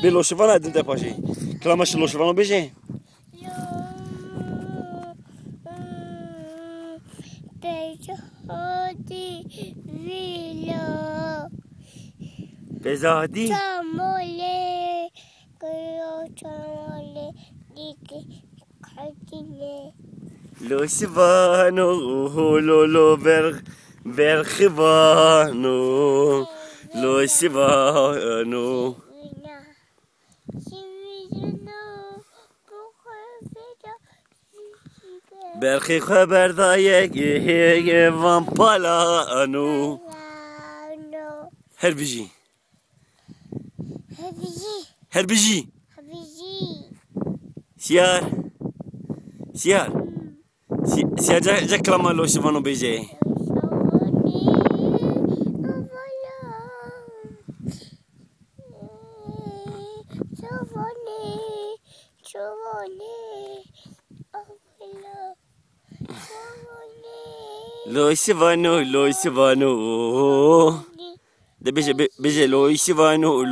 به لوشوان ادیم ده پاشی کلامش لوشوانو بشه بزادی چاموله چاموله دیگه کاتینه لوشوانو لولو برخوانو لوشوانو برخی خبر دایه وان پالانو هر بيجي هر بيجي سيار جا كلام لو شوفانو بيجي لو شوفانو ده بيجي لو شوفانو